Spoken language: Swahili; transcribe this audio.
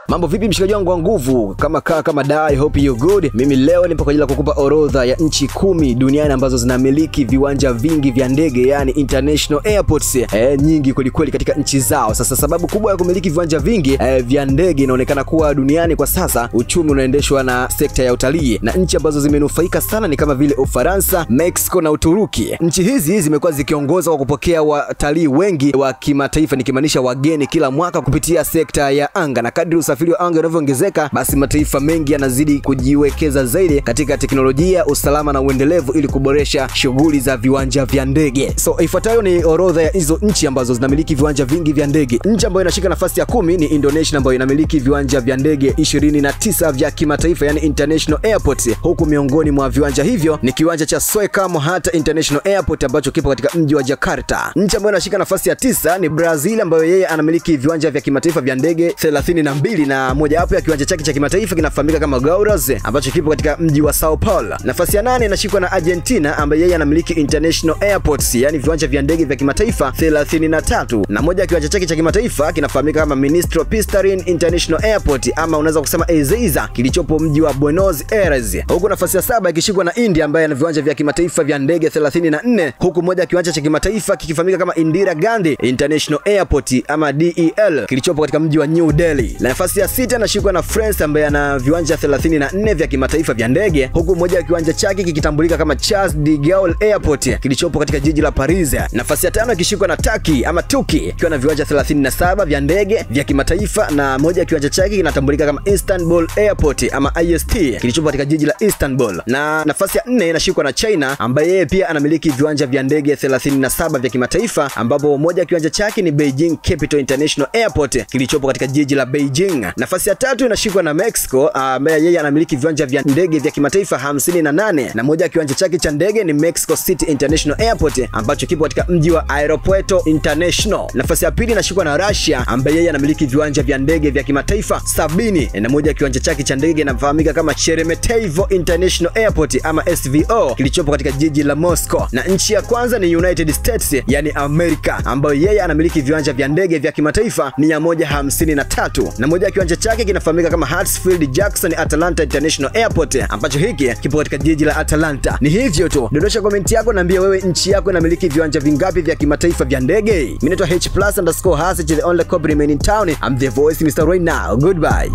Mambo vipi mshikaji wangu wa nguvu? Kama da, I hope you good. Mimi leo nipo kwa ajili ya kukupa orodha ya nchi 10 duniani ambazo zinamiliki viwanja vingi vya ndege, yani international airports nyingi kweli katika nchi zao. Sasa sababu kubwa ya kumiliki viwanja vingi vya ndege inaonekana kuwa duniani kwa sasa uchumi unaendeshwa na sekta ya utalii, na nchi ambazo zimenufaika sana ni kama vile Ufaransa, Mexico na Uturuki. Nchi hizi zimekuwa zikiongoza kwa kupokea watalii wengi wa kimataifa, nikimaanisha wageni kila mwaka kupitia sekta ya anga, na kadri usafiri wa anga unavyoongezeka, basi mataifa mengi yanazidi kujiwekeza zaidi katika teknolojia, usalama na uendelevu ili kuboresha shughuli za viwanja vya ndege. So ifuatayo ni orodha ya hizo nchi ambazo zinamiliki viwanja vingi vya ndege. Nchi ambayo inashika nafasi ya 10 ni Indonesia, ambayo inamiliki viwanja vya ndege 29 vya kimataifa, yani international airports. Huku miongoni mwa viwanja hivyo ni kiwanja cha Soekarno Hatta International Airport ambacho kipo katika mji wa Jakarta. Nchi ambayo inashika nafasi ya 9 ni Brazil, ambayo yeye anamiliki viwanja vya kimataifa vya ndege 32, na moja hapo ya kiwanja chake cha kimataifa kinafahamika kama Guarulhos ambacho kipo katika mji wa Sao Paulo. Nafasi ya 8 inashikwa na Argentina, ambaye yeye anamiliki international airports, yani viwanja vya ndege vya kimataifa 33, na moja ya kiwanja chake cha kimataifa kinafahamika kama Ministro Pisdarin International Airport, ama unaweza kusema Ezeiza, kilichopo mji wa Buenos Aires. Huku nafasi ya 7 ikishikwa na India, ambaye ana viwanja vya kimataifa vya ndege 34, huku moja ya kiwanja cha kimataifa kikifahamika kama Indira Gandhi International Airport ama DEL, kilichopo katika mji wa New Delhi. Na nafasi ya 6 inashikwa na France, ambaye ana viwanja 34 vya kimataifa vya ndege, huku moja ya kiwanja chake kikitambulika kama Charles de Gaulle Airport, kilichopo katika jiji la Paris. Nafasi ya 5 ikishikwa na Turkey ama Turkey, ikiwa na viwanja 37 vya ndege vya kimataifa, na moja ya kiwanja chake kinatambulika kama Istanbul Airport ama IST, kilichopo katika jiji la Istanbul. Na nafasi ya 4 inashikwa na China, ambaye yeye pia anamiliki viwanja vya ndege 37 vya kimataifa, ambapo moja ya kiwanja chake ni Beijing Capital International Airport, kilichopo katika jiji la Beijing. Nafasi ya 3 inashikwa na Mexico, ambaye yeye anamiliki viwanja vya ndege vya kimataifa 58, na moja ya kiwanja chake cha ndege ni Mexico City International Airport, ambacho kipo katika mji wa Aeropuerto International. Nafasi ya 2 inashikwa na Russia, ambaye yeye anamiliki viwanja vya ndege vya kimataifa 70, na moja ya kiwanja chake cha ndege kinafahamika kama Sheremetyevo International Airport ama SVO, kilichopo katika jiji la Moscow. Na nchi ya kwanza ni United States, yani Amerika, ambayo yeye anamiliki viwanja vya ndege vya kimataifa 153, na moja ya kiwanja chake kinafahamika kama Hartsfield Jackson Atlanta International Airport, ambacho hiki kipo katika jiji la Atlanta. Ni hivyo tu. Dondosha comment yako, niambie wewe nchi yako inamiliki viwanja vingapi vya kimataifa vya ndege. Mimi naitwa H+_Hasich, the only cop remaining in town. I'm the voice Mr. Right Now. Goodbye.